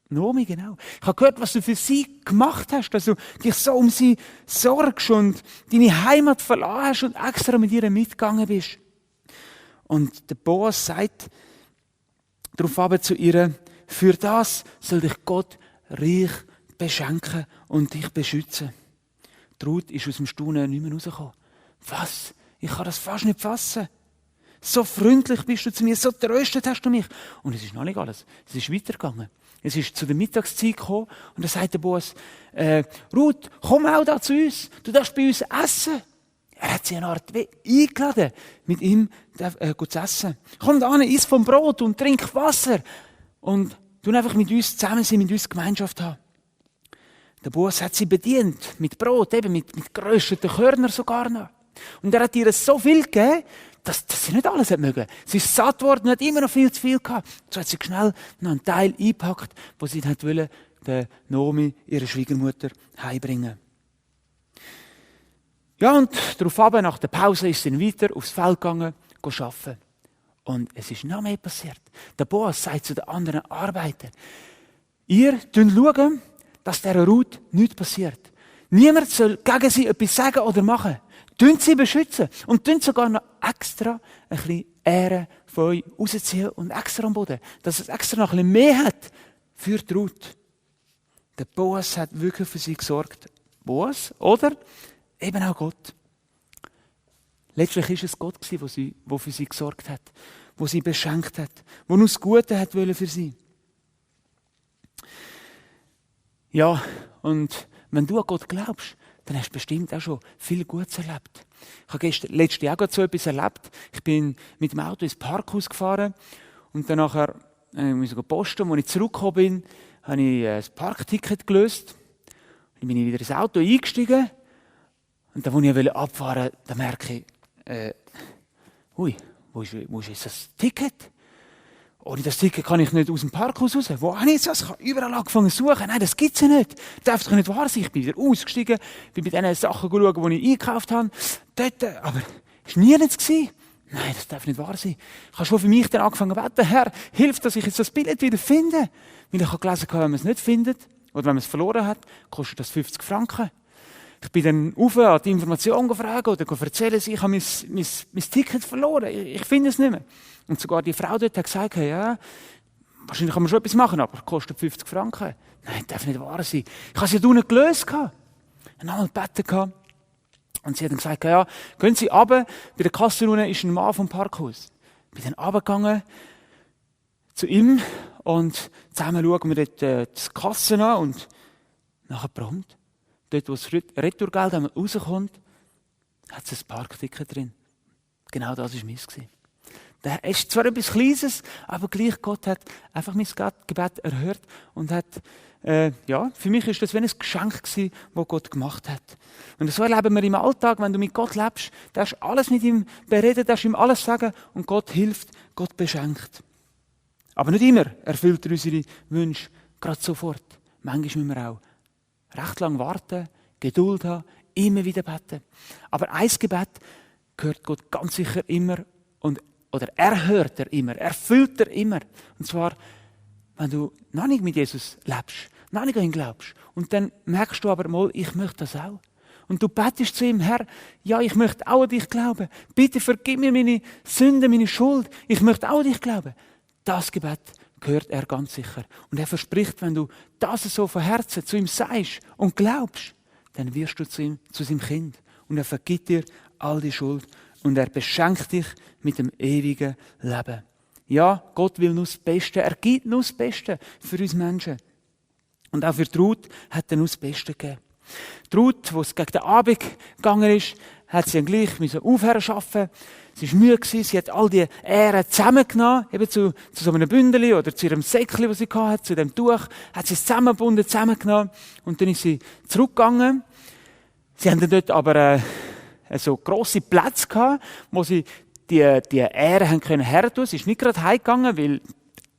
H: Naomi, genau. Ich habe gehört, was du für sie gemacht hast, dass du dich so um sie sorgst und deine Heimat verlassen hast und extra mit ihr mitgegangen bist. Und der Boas sagt darauf aber zu ihr, für das soll dich Gott reich beschenken und dich beschützen. Die Ruth ist aus dem Staunen nicht mehr rausgekommen. Was? Ich kann das fast nicht fassen. So freundlich bist du zu mir, so tröstet hast du mich. Und es ist noch nicht alles. Es ist weitergegangen. Es ist zu der Mittagszeit gekommen und da sagt der Boas, Ruth, komm auch da zu uns. Du darfst bei uns essen. Er hat sie eine Art eingeladen, mit ihm zu essen. Komm da hin, iss vom Brot und trink Wasser. Und du einfach mit uns zusammen sein, mit uns Gemeinschaft haben. Der Boas hat sie bedient, mit Brot, eben mit gerösteten Körnern sogar noch. Und er hat ihr so viel gegeben, dass sie nicht alles mögen. Sie ist satt geworden und hat immer noch viel zu viel gehabt. So hat sie schnell noch einen Teil eingepackt, wo sie wollte, der Naomi, ihre Schwiegermutter, heimbringen. Ja, und daraufhin, nach der Pause, ist sie dann weiter aufs Feld gegangen, arbeiten. Und es ist noch mehr passiert. Der Boas sagt zu den anderen Arbeitern, ihr schaut, dass dieser Ruth nichts passiert. Niemand soll gegen sie etwas sagen oder machen. Tünt sie beschützen und tünt sogar noch extra ein bisschen Ehre von euch rausziehen und extra am Boden, dass es extra noch ein bisschen mehr hat für die Ruth. Der Boas hat wirklich für sie gesorgt. Boas oder eben auch Gott. Letztlich ist es Gott, der für sie gesorgt hat, der sie beschenkt hat, der nur das Gute hat wollen für sie. Ja, und wenn du an Gott glaubst, dann hast du bestimmt auch schon viel Gutes erlebt. Ich habe letztes Jahr auch so etwas erlebt. Ich bin mit dem Auto ins Parkhaus gefahren und dann nachher musste ich posten. Als ich zurückgekommen bin, habe ich ein Parkticket gelöst. Dann bin ich wieder ins Auto eingestiegen und dann, als ich abfahren wollte, dann merke ich, wo ist jetzt das Ticket? Ohne das Ticket kann ich nicht aus dem Parkhaus raus. Wo habe ich jetzt das? Ich habe überall angefangen zu suchen. Nein, das gibt es ja nicht. Das darf doch nicht wahr sein. Ich bin wieder ausgestiegen, bin bei den Sachen geschaut, die ich eingekauft habe. Dort, aber es war nirgends gewesen. Nein, das darf nicht wahr sein. Ich habe schon für mich dann angefangen zu beten, Herr, hilf, dass ich jetzt das Billett wieder finde. Weil ich habe gelesen, wenn man es nicht findet, oder wenn man es verloren hat, kostet das 50 Franken. Ich bin dann rauf, an die Information gefragt oder erzählen, ich habe mein Ticket verloren. Ich finde es nicht mehr. Und sogar die Frau dort hat gesagt, ja, wahrscheinlich kann man schon etwas machen, aber es kostet 50 Franken. Nein, das darf nicht wahr sein. Ich habe sie ja unten gelöst. Ich habe einmal gebeten. Und sie hat dann gesagt, ja, gehen Sie runter, bei der Kasse unten ist ein Mann vom Parkhaus. Ich bin dann runtergegangen zu ihm und zusammen schauen wir dort die Kasse an und nachher prompt. Dort, wo das Retourgeld rauskommt, hat es ein Parkticket drin. Genau das war meins. Es ist zwar etwas Kleines, aber gleich Gott hat einfach mein Gebet erhört und hat, für mich ist das wie ein Geschenk gewesen, das Gott gemacht hat. Und so erleben wir im Alltag, wenn du mit Gott lebst, darfst du alles mit ihm bereden, darfst ihm alles sagen und Gott hilft, Gott beschenkt. Aber nicht immer erfüllt er unsere Wünsche gerade sofort. Manchmal müssen wir auch recht lang warten, Geduld haben, immer wieder beten. Aber ein Gebet hört Gott ganz sicher immer oder erhört er immer, erfüllt er immer. Und zwar, wenn du noch nicht mit Jesus lebst, noch nicht an ihn glaubst. Und dann merkst du aber mal, ich möchte das auch. Und du betest zu ihm, Herr, ja, ich möchte auch an dich glauben. Bitte vergib mir meine Sünde, meine Schuld. Ich möchte auch an dich glauben. Das Gebet hört er ganz sicher. Und er verspricht, wenn du das so von Herzen zu ihm sagst und glaubst, dann wirst du zu seinem Kind. Und er vergibt dir all die Schuld. Und er beschenkt dich mit dem ewigen Leben. Ja, Gott will nur das Beste. Er gibt nur das Beste für uns Menschen. Und auch für die Ruth hat er nur das Beste gegeben. Die Ruth, wo es gegen den Abend gegangen ist, hat sie dann gleich aufhören arbeiten. Sie war müde, sie hat all die Ähren zusammengenommen, eben zu so einem Bündeli oder zu ihrem Säckchen, das sie hatte, zu dem Tuch, hat sie es zusammengebunden, zusammengenommen und dann ist sie zurückgegangen. Sie haben dann dort aber so grosse Plätze gehabt, wo sie die Ähren haben können hertun. Sie ist nicht gerade heimgegangen, weil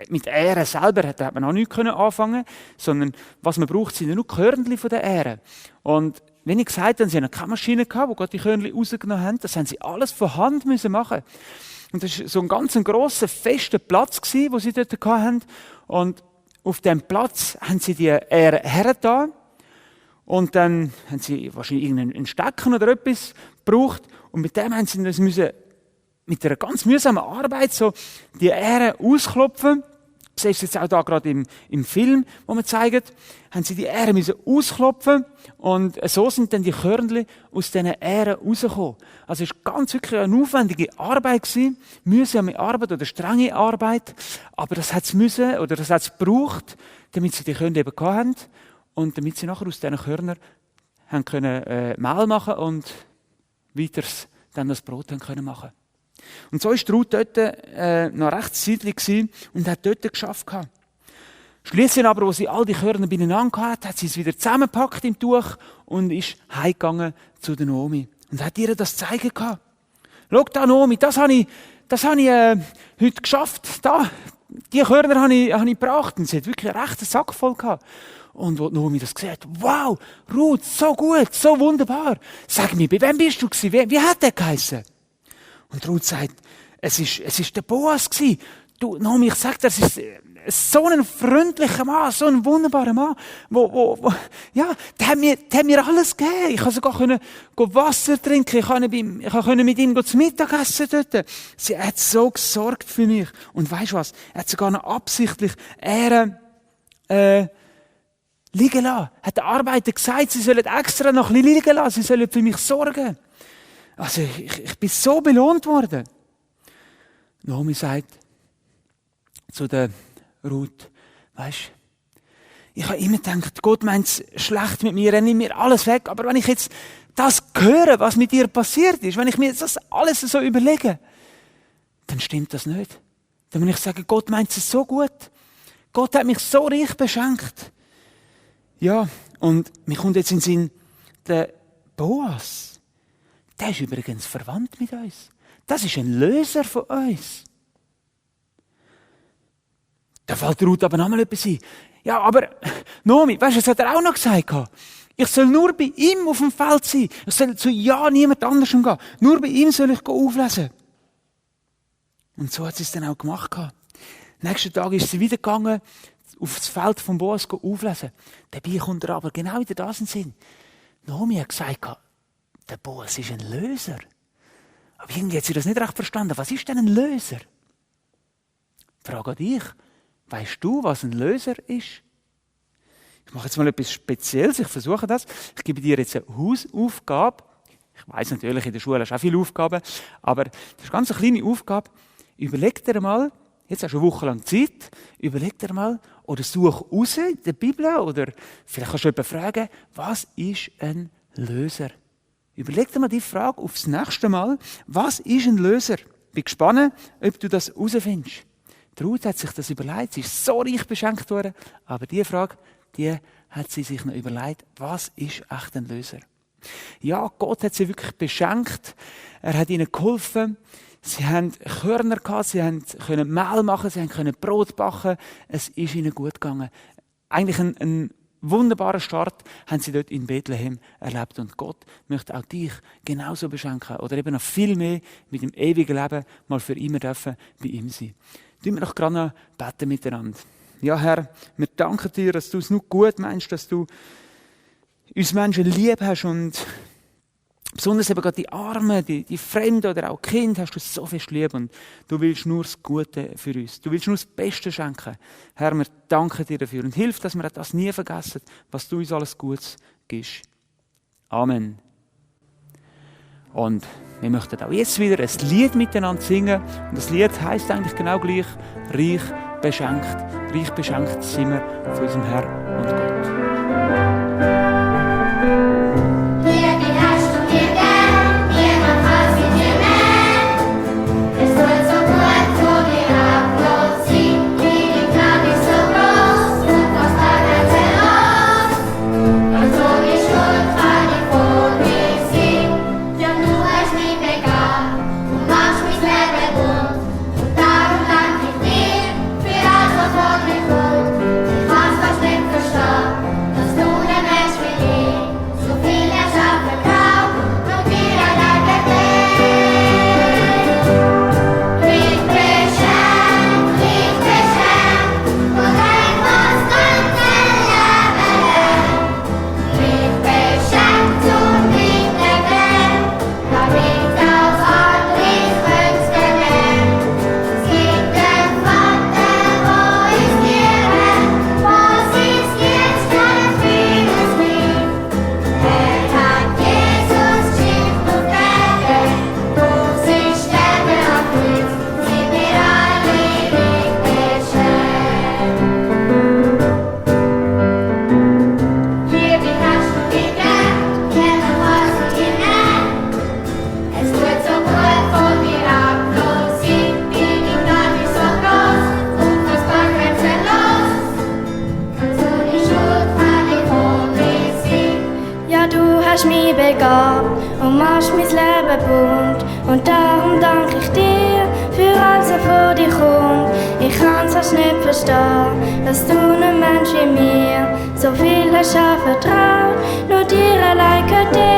H: mit Ähren selber hat man auch nichts anfangen können, sondern was man braucht, sind nur Körnchen von den Ähren. Und wenn ich gesagt habe, sie haben keine Maschine gehabt, die gerade die Körnchen rausgenommen haben, das haben sie alles von Hand müssen machen. Und das war so ein ganz grosser, fester Platz, den sie dort hatten. Und auf diesem Platz haben sie die Ähre hergetan. Und dann haben sie wahrscheinlich irgendeinen Stecken oder etwas gebraucht. Und mit dem haben sie das müssen, mit einer ganz mühsamen Arbeit so die Ähre ausklopfen. Du siehst es jetzt auch da gerade im Film, wo wir zeigen, haben sie die Ähre müssen ausklopfen und so sind dann die Körnchen aus diesen Ähren rausgekommen. Also es war ganz wirklich eine aufwendige Arbeit gewesen, mühsame Arbeit oder strenge Arbeit, aber das hat es müssen oder das hat es gebraucht, damit sie die Körner eben hatten und damit sie nachher aus diesen Körnern haben können Mehl machen und weiters dann das Brot haben können machen. Und so war Ruth dort noch recht zeitlich und hat dort geschafft. Schliesslich aber, als sie all die Körner beieinander hatte, hat sie es wieder zusammengepackt im Tuch und ist heimgegangen zu der Naomi. Und hat ihr das zeigen gehabt. Schau da, Naomi, das habe ich heute geschafft. Da, die Körner habe ich gebracht. Und sie hat wirklich einen rechten Sack voll gehabt. Und als Naomi das gesehen hat, wow, Ruth, so gut, so wunderbar. Sag mir, bei wem bist du gewesen? Wie hat der geheissen? Und Ruth sagt, es ist der Boas gewesen. Du, Naomi, ich sag dir, es ist so ein freundlicher Mann, so ein wunderbarer Mann, der hat mir alles gegeben. Ich konnte sogar Wasser trinken, ich konnte mit ihm zu Mittag essen dort. Sie hat so gesorgt für mich. Und weisst du was? Er hat sogar noch absichtlich Ähren, liegen lassen. Hat den Arbeiter gesagt, sie sollen extra noch ein bisschen liegen lassen, sie sollen für mich sorgen. Also, ich bin so belohnt worden. Naomi sagt zu der Ruth, weisst, ich habe immer gedacht, Gott meint es schlecht mit mir, er nimmt mir alles weg, aber wenn ich jetzt das höre, was mit dir passiert ist, wenn ich mir das alles so überlege, dann stimmt das nicht. Dann muss ich sagen, Gott meint es so gut. Gott hat mich so reich beschenkt. Ja, und mir kommt jetzt in den Sinn, der Boas, der ist übrigens verwandt mit uns. Das ist ein Löser von uns. Da fällt Ruth aber noch mal etwas ein. Ja, aber Naomi, weißt du, das hat er auch noch gesagt. Ich soll nur bei ihm auf dem Feld sein. Ich soll zu niemand anderem gehen. Nur bei ihm soll ich auflesen. Und so hat sie es dann auch gemacht. Nächsten Tag ist sie wieder gegangen, auf das Feld von Boas auflesen. Dabei kommt er aber genau wieder das in den Sinn. Naomi hat gesagt, der Boas ist ein Löser. Aber irgendwie hat sie das nicht recht verstanden. Was ist denn ein Löser? Frage dich. Weißt du, was ein Löser ist? Ich mache jetzt mal etwas Spezielles. Ich versuche das. Ich gebe dir jetzt eine Hausaufgabe. Ich weiss natürlich, in der Schule hast du auch viele Aufgaben. Aber das ist eine ganz kleine Aufgabe. Überleg dir mal, jetzt hast du eine Woche lang Zeit, überleg dir mal, oder such raus in der Bibel, oder vielleicht kannst du jemanden fragen, was ist ein Löser? Überleg dir mal die Frage aufs nächste Mal, was ist ein Löser? Ich bin gespannt, ob du das herausfindest. Die Ruth hat sich das überlegt, sie ist so reich beschenkt worden, aber diese Frage, die hat sie sich noch überlegt, was ist echt ein Löser? Ja, Gott hat sie wirklich beschenkt, er hat ihnen geholfen, sie haben Körner gehabt, sie können Mehl machen, sie können Brot backen, es ist ihnen gut gegangen. Eigentlich ein wunderbarer Start haben sie dort in Bethlehem erlebt. Und Gott möchte auch dich genauso beschenken. Oder eben noch viel mehr mit dem ewigen Leben mal für immer dürfen bei ihm sein. Tun wir doch gerade noch beten miteinander. Ja, Herr, wir danken dir, dass du es nur gut meinst, dass du uns Menschen lieb hast und besonders eben gerade die Armen, die Fremden oder auch Kinder hast du so fest lieb und du willst nur das Gute für uns. Du willst nur das Beste schenken. Herr, wir danken dir dafür und hilf, dass wir das nie vergessen, was du uns alles Gutes gibst. Amen. Und wir möchten auch jetzt wieder ein Lied miteinander singen. Und das Lied heisst eigentlich genau gleich, reich beschenkt. Reich beschenkt sind wir von unserem Herrn und Gott.
C: Dass du machst mein Leben bunt und darum danke ich dir für alles, was vor dir kommt. Ich kann's fast nicht verstehen, dass du ein Mensch wie mir so viel hast vertraut, nur dir allein gehört dir.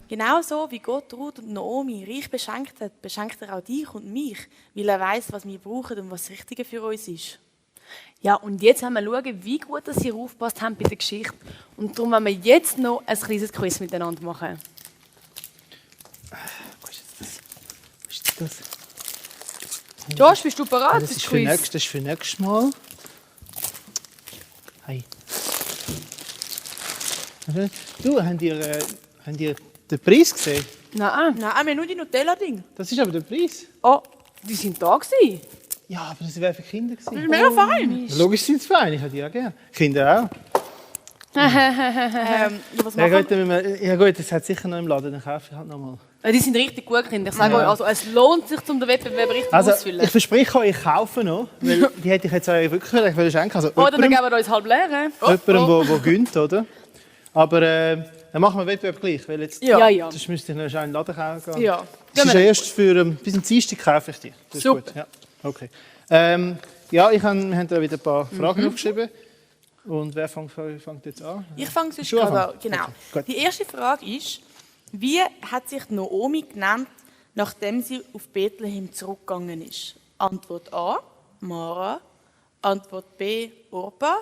A: Genauso wie Gott Ruth und Naomi reich beschenkt hat, beschenkt er auch dich und mich, weil er weiß, was wir brauchen und was das Richtige für uns ist.
B: Ja, und jetzt wollen wir schauen, wie gut dass Sie aufgepasst haben bei der Geschichte. Und darum wollen wir jetzt noch ein kleines Quiz miteinander machen.
I: Was ist das?
B: Josh, bist du bereit?
I: Das ist für nächstes Mal. Hi. Du, habt ihr den Preis gesehen?
B: Nein.
A: Nein, wir haben nur die Nutella-Ding.
I: Das ist aber der Preis.
B: Oh, die sind da gewesen.
I: Ja, aber das wäre für Kinder gewesen.
A: Das ist mega fein.
I: Logisch sind sie fein, ich habe die auch gerne. Kinder auch.
A: Was
I: Ja
A: machen wir?
I: ja gut, das hat sicher noch im Laden, dann kaufe ich halt nochmal.
B: Die sind richtig gut, Kinder. Ich sage euch, also, es lohnt sich, um den Wettbewerb richtig
I: Also,
B: auszufüllen.
I: ich verspreche euch, ich kaufe noch, weil die hätte ich jetzt auch wirklich vielleicht schenken. Also,
B: Oder dann geben wir uns halb leer.
I: jemandem, der gönnt, oder? Aber dann machen wir Wettbewerb gleich, weil jetzt...
B: Ja.
I: Das müsste ich noch schnell in den Laden kaufen.
B: Ja.
I: Das ist ja erst für... bis zum Dienstag kaufe ich die. Das ist
B: Super.
I: gut. Ja, okay. Ja, wir haben da wieder ein paar Fragen aufgeschrieben. Und wer fängt jetzt an?
A: Ich fange sonst
I: Du
A: gerade an.
I: anfangen?
A: Genau.
I: Okay, gut.
A: Die erste Frage ist, wie hat sich Naomi genannt, nachdem sie auf Bethlehem zurückgegangen ist? Antwort A, Mara. Antwort B, Orpa.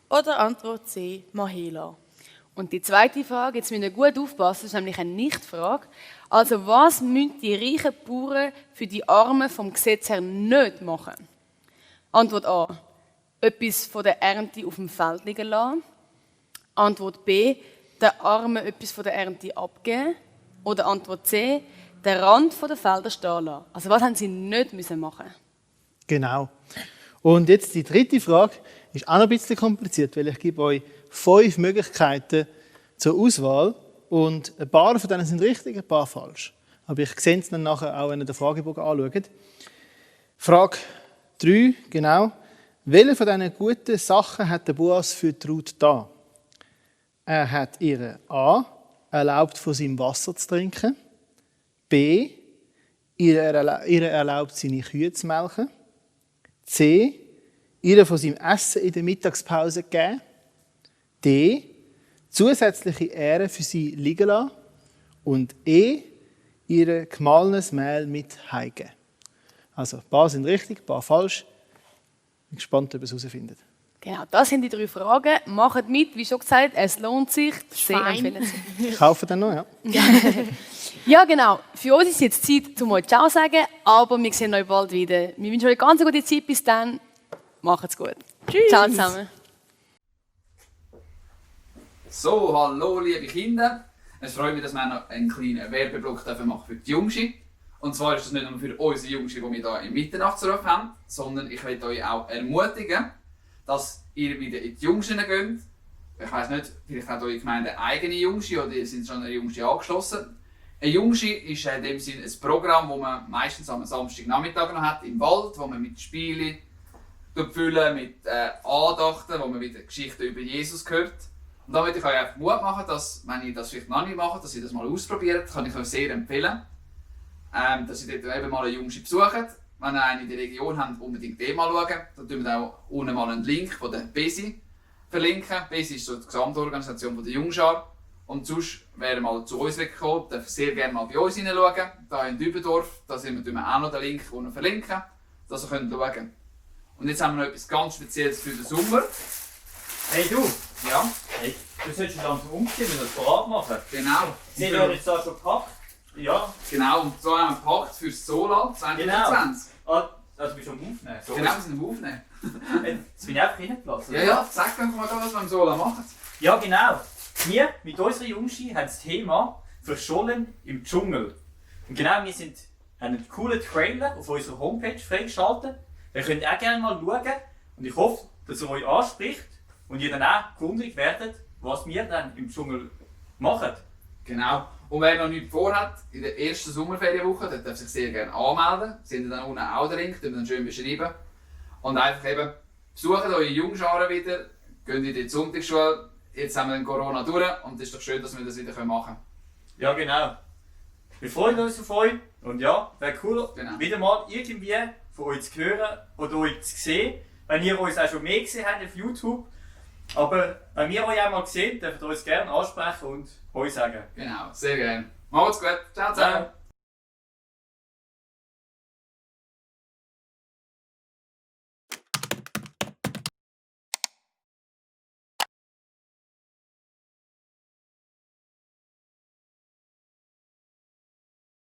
A: Oder Antwort C, Mahela.
B: Und die zweite Frage, jetzt müssen wir gut aufpassen, das ist nämlich eine Nicht-Frage. Also, was müssen die reichen Bauern für die Armen vom Gesetz her nicht machen? Antwort A, etwas von der Ernte auf dem Feld liegen lassen. Antwort B, den Armen etwas von der Ernte abgeben. Oder Antwort C, den Rand der Felder stehen lassen. Also, was haben sie nicht machen müssen?
I: Genau. Und jetzt die dritte Frage ist auch noch ein bisschen kompliziert, weil ich gebe euch 5 Möglichkeiten zur Auswahl und ein paar von denen sind richtig, ein paar falsch. Aber ich sehe es dann nachher auch, wenn ihr den Fragebogen anschaut. Frage 3, genau. Welche von diesen guten Sachen hat der Boas für die Ruth da? Er hat ihr A. erlaubt, von seinem Wasser zu trinken. B. Ihr erlaubt, seine Kühe zu melken. C. Ihr von seinem Essen in der Mittagspause gegeben. D. Zusätzliche Ehre für sie liegen lassen. Und E. Ihr gemahlenes Mehl mit heimgeben. Also, ein paar sind richtig, ein paar falsch. Ich bin gespannt, ob ihr es herausfindet.
B: Genau, das sind die 3 Fragen. Macht mit, wie schon gesagt, es lohnt sich. Sehr empfehlenswert.
I: Ich kaufe dann noch, ja.
B: Ja, genau. Für uns ist jetzt Zeit, um euch Ciao zu sagen, aber wir sehen euch bald wieder. Wir wünschen euch eine ganz gute Zeit. Bis dann. Macht's gut. Tschüss. Ciao zusammen.
E: So, hallo liebe Kinder. Es freut mich, dass wir noch einen kleinen Werbeblock machen für die Jungschi. Und zwar ist das nicht nur für unsere Jungschi, die wir hier im Mitternachtsruf haben, sondern ich will euch auch ermutigen, dass ihr wieder in die Jungschi geht. Ich weiss nicht, vielleicht hat eure Gemeinde eine eigene Jungschi oder ihr seid schon eine Jungschi angeschlossen. Eine Jungschi ist in dem Sinne ein Programm, das man meistens am Samstagnachmittag noch hat im Wald, wo man mit Spielen füllen, mit Andachten, wo man wieder Geschichten über Jesus hört.
J: Und da möchte ich euch einfach Mut machen, dass, wenn ihr das vielleicht noch nicht macht, dass ihr das mal ausprobiert, kann ich euch sehr empfehlen. Dass ihr dort eben mal eine Jungschule besucht. Wenn ihr eine in der Region habt, unbedingt den mal schauen. Da tun wir auch unten mal einen Link von der BESI verlinken. BESI ist so die Gesamtorganisation der Jungschar. Und sonst, wer mal zu uns wegkommt, darf sehr gerne mal bei uns hineinschauen. Hier in Dübendorf, da sind wir auch noch den Link verlinken, dass ihr schauen könnt. Und jetzt haben wir noch etwas ganz Spezielles für den Sommer.
G: Hey du!
J: Ja,
G: Hey, du solltest langsam umziehen, wir das parat machen.
J: genau.
G: Sind wir jetzt da schon gepackt? Ja.
J: Genau, und so haben wir gepackt für das Sola 2020.
G: Ah, also du bist am Aufnehmen. So.
J: Genau, wir sind am Aufnehmen.
G: Jetzt bin ich einfach reingelassen.
J: Ja, ja, sag doch mal, was wir im Sola machen.
G: Ja, genau. Wir mit unserer Jungski haben das Thema Verschollen im Dschungel. Und genau, wir haben einen coolen Trailer auf unserer Homepage freigeschaltet. Ihr könnt auch gerne mal schauen. Und ich hoffe, dass er euch anspricht und ihr dann auch kundig werdet, was wir dann im Dschungel machen.
J: Genau. Und wer noch nichts vorhat, in der ersten Sommerferienwoche, der darf sich sehr gerne anmelden. Sind dann unten auch der Link, den wir dann schön beschreiben. Und einfach eben, besucht eure Jungscharen wieder, geht in die Sonntagsschule. Jetzt haben wir den Corona durch und es ist doch schön, dass wir das wieder machen können.
G: Ja, genau. Wir freuen uns auf euch. Und ja, wäre cool,
J: Genau.
G: wieder mal irgendwie von euch zu hören oder euch zu sehen. Wenn ihr uns auch schon mehr gesehen habt auf YouTube. Aber wenn wir euch auch mal sehen, dürft ihr uns gerne ansprechen und euch sagen.
J: Genau, sehr gerne. Macht's gut. Ciao, ciao.
G: Ciao.